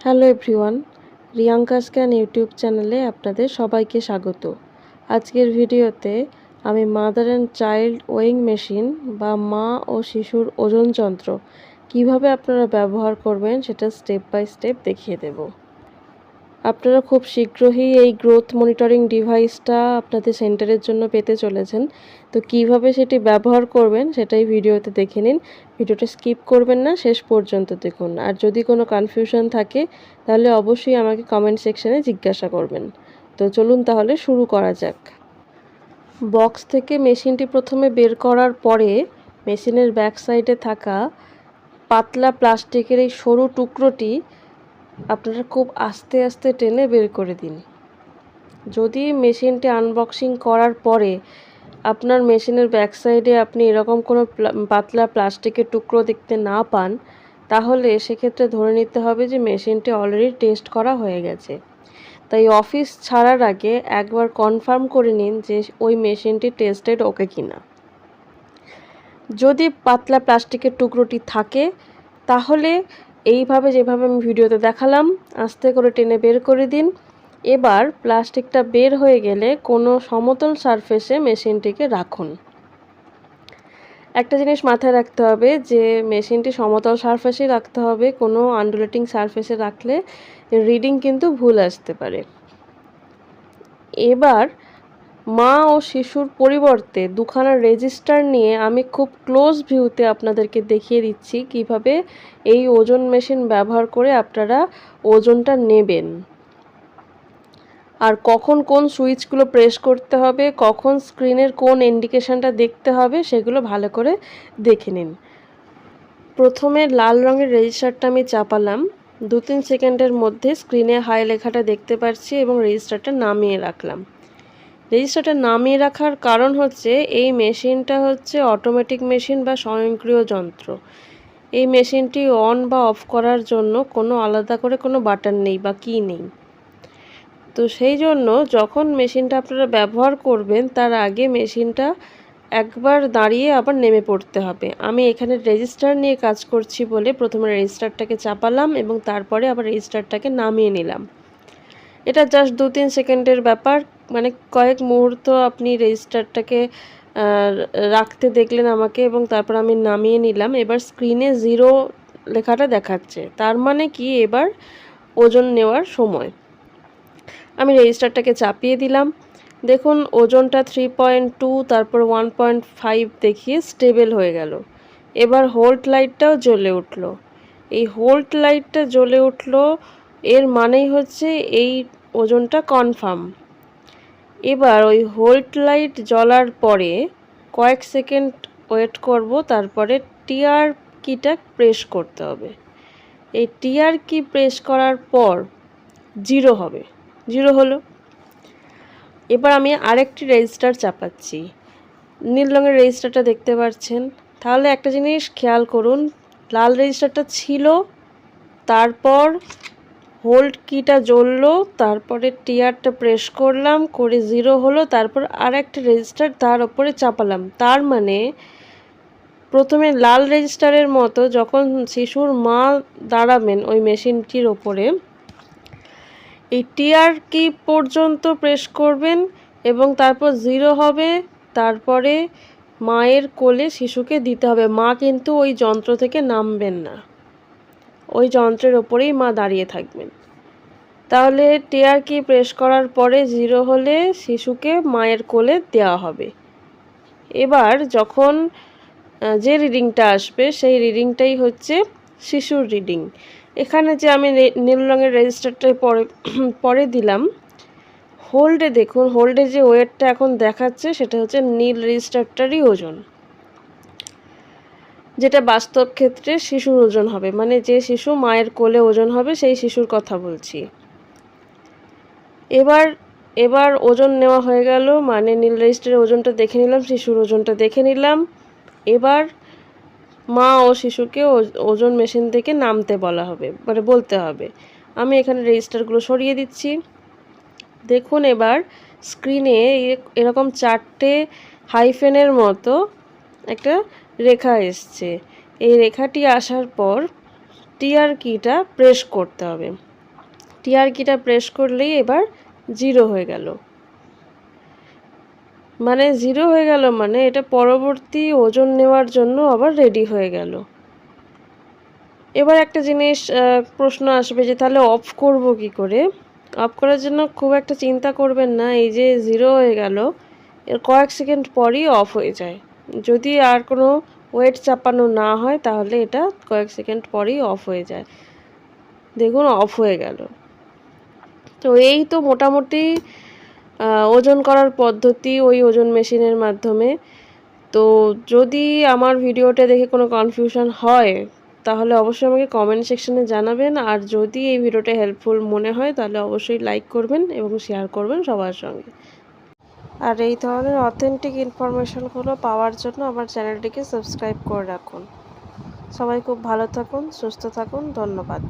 Hello everyone, Riyanka scan YouTube চ্যানেলে আপনাদের সবাইকে স্বাগত। আজকের ভিডিওতে আমি mother and child weighing machine বা মা ও শিশুর ওজন যন্ত্র কিভাবে আপনারা ব্যবহার করবেন সেটা স্টেপ বাই স্টেপ দেখিয়ে দেব। আপনারা খুব শীঘ্রই এই গ্রোথ মনিটরিং ডিভাইসটা আপনাদের সেন্টারের জন্য পেতে চলেছেন। তো কিভাবে সেটি ব্যবহার করবেন সেটাই ভিডিওতে দেখে নিন। ভিডিওটা স্কিপ করবেন না, শেষ পর্যন্ত দেখুন। আর যদি কোনো কনফিউশন থাকে তাহলে অবশ্যই আমাকে কমেন্ট সেকশনে জিজ্ঞাসা করবেন। তো চলুন তাহলে শুরু করা যাক। বক্স থেকে মেশিনটি প্রথমে বের করার পরে মেশিনের ব্যাক সাইডে থাকা পাতলা প্লাস্টিকের এই সরু টুকরোটি আপনারা খুব আস্তে আস্তে টেনে বের করে দিন। যদি মেশিনটি আনবক্সিং করার পরে আপনার মেশিনের ব্যাক সাইডে আপনি এরকম কোনো পাতলা প্লাস্টিকের টুকরো দেখতে না পান, তাহলে সেক্ষেত্রে ধরে নিতে হবে যে মেশিনটি অলরেডি টেস্ট করা হয়ে গেছে। তাই অফিস ছাড়ার আগে একবার কনফার্ম করে নিন যে ওই মেশিনটি টেস্টেড ওকে কিনা। যদি পাতলা প্লাস্টিকের টুকরোটি থাকে তাহলে এইভাবে যেভাবে আমি ভিডিওতে দেখালাম আস্তে করে টেনে বের করে দিন। এবার প্লাস্টিকটা বের হয়ে গেলে কোনো সমতল সারফেসে মেশিনটিকে রাখুন। একটা জিনিস মাথায় রাখতে হবে যে মেশিনটি সমতল সারফেসে রাখতে হবে। কোনো আন্ডুলেটিং সারফেসে রাখলে রিডিং কিন্তু ভুল আসতে পারে। এবার মা ও শিশুর পরিবর্তে দুখানা রেজিস্টার নিয়ে আমি খুব ক্লোজ ভিউতে আপনাদেরকে দেখিয়ে দিচ্ছি কিভাবে এই ওজন মেশিন ব্যবহার করে আপনারা ওজনটা নেবেন, আর কখন কোন সুইচগুলো প্রেস করতে হবে, কখন স্ক্রিনের কোন ইন্ডিকেশনটা দেখতে হবে সেগুলো ভালো করে দেখে নিন। প্রথমে লাল রঙের রেজিস্টারটা আমি চাপালাম। 2-3 সেকেন্ডের মধ্যে স্ক্রিনে হাই লেখাটা দেখতে পাচ্ছি এবং রেজিস্টারটা নামিয়ে রাখলাম। রেজিস্টারটা নামিয়ে রাখার কারণ হচ্ছে এই মেশিনটা হচ্ছে অটোমেটিক মেশিন বা স্বয়ংক্রিয় যন্ত্র। এই মেশিনটি অন বা অফ করার জন্য কোনো আলাদা করে কোনো বাটন নেই বা কি নেই। তো সেই জন্য যখন মেশিনটা আপনারা ব্যবহার করবেন তার আগে মেশিনটা একবার দাঁড়িয়ে আবার নেমে পড়তে হবে। আমি এখানে রেজিস্টার নিয়ে কাজ করছি বলে প্রথমে রেজিস্টারটাকে চাপালাম এবং তারপরে আবার রেজিস্টারটাকে নামিয়ে নিলাম। এটা জাস্ট 2-3 সেকেন্ডের ব্যাপার, মানে কয়েক মুহূর্ত আপনি রেজিস্টারটাকে রাখতে দেখলেন আমাকে এবং তারপর আমি নামিয়ে নিলাম। এবার স্ক্রিনে 0 লেখাটা দেখাচ্ছে, তার মানে কি এবার ওজন নেওয়ার সময়। আমি রেজিস্টারটাকে চাপিয়ে দিলাম। দেখুন ওজনটা 3.2 তারপর 1.5 দেখিয়ে স্টেবল হয়ে গেল। এবার হোল্ড লাইটটাও জ্বলে উঠল। এই হোল্ড লাইটটা জ্বলে উঠল এর মানেই হচ্ছে এই ওজনটা কনফার্ম। এবার ওই হোল্ড লাইট জ্বলার পরে কয়েক সেকেন্ড ওয়েট করব, তারপরে টিআর কিটা প্রেস করতে হবে। এই টিআর কি প্রেস করার পর 0 হবে। 0 হলো। এবার আমি আরেকটি রেজিস্টার চাপাচ্ছি। নীল রঙের রেজিস্টারটা দেখতে পাচ্ছেন। তাহলে একটা জিনিস খেয়াল করুন, লাল রেজিস্টারটা ছিল, তারপর হোল্ড কিটা জ্বললো, তারপরে টিআরটা প্রেস করলাম, করে 0 হলো, তারপর আরেকটা রেজিস্টার তার ওপরে চাপালাম। তার মানে প্রথমে লাল রেজিস্টারের মতো যখন শিশুর মা দাঁড়াবেন ওই মেশিনটির ওপরে, এই টিআর কি পর্যন্ত প্রেস করবেন এবং তারপর 0 হবে, তারপরে মায়ের কোলে শিশুকে দিতে হবে। মা কিন্তু ওই যন্ত্র থেকে নামবেন না, ওই যন্ত্রের ওপরেই মা দাঁড়িয়ে থাকবেন। তাহলে টিআর কি প্রেস করার পরে 0 হলে শিশুকে মায়ের কোলে দেওয়া হবে। এবার যখন যে রিডিংটা আসবে সেই রিডিংটাই হচ্ছে শিশুর রিডিং। এখানে যে আমি নীল রঙের রেজিস্টারটা পরে দিলাম, হোল্ডে দেখুন, হোল্ডে যে ওয়েটটা এখন দেখাচ্ছে সেটা হচ্ছে নীল রেজিস্টারটারই ওজন, যেটা বাস্তব ক্ষেত্রে শিশুর ওজন হবে, মানে যে শিশু মায়ের কোলে ওজন হবে সেই শিশুর কথা বলছি। এবার ওজন নেওয়া হয়ে গেল, মানে নীল রেজিস্টারের ওজনটা দেখে নিলাম, শিশুর ওজনটা দেখে নিলাম। এবার মা ও শিশুকে ওজন মেশিন থেকে নামতে বলা হবে, মানে বলতে হবে। আমি এখানে রেজিস্টারগুলো সরিয়ে দিচ্ছি। দেখুন এবার স্ক্রিনে এরকম 4টে হাইফেনের মতো একটা রেখা এসছে। এই রেখাটি আসার পর টিআর কিটা প্রেস করতে হবে। টিআর কিটা প্রেস করলেই এবার 0 হয়ে গেল। মানে 0 হয়ে গেল মানে এটা পরবর্তী ওজন নেওয়ার জন্য আবার রেডি হয়ে গেল। এবার একটা জিনিস প্রশ্ন আসবে যে তাহলে অফ করব কি করে? অফ করার জন্য খুব একটা চিন্তা করবেন না, এই যে 0 হয়ে গেল এর কয়েক সেকেন্ড পরই অফ হয়ে যায়। যদি আর কোনো ওয়েট চাপানো না হয় তাহলে এটা কয়েক সেকেন্ড পরই অফ হয়ে যায়। দেখুন অফ হয়ে গেল। তো এই তো মোটামুটি ওজন করার পদ্ধতি ওই ওজন মেশিনের মাধ্যমে। তো যদি আমার ভিডিওটা দেখে কোনো কনফিউশন হয় তাহলে অবশ্যই আমাকে কমেন্ট সেকশনে জানাবেন, আর যদি এই ভিডিওটা হেল্পফুল মনে হয় তাহলে অবশ্যই লাইক করবেন এবং শেয়ার করবেন সবার সঙ্গে। আর এই ধরনের অথেন্টিক ইনফরমেশনগুলো পাওয়ার জন্য আমার চ্যানেলটিকে সাবস্ক্রাইব করে রাখুন। সবাই খুব ভালো থাকুন, সুস্থ থাকুন, ধন্যবাদ।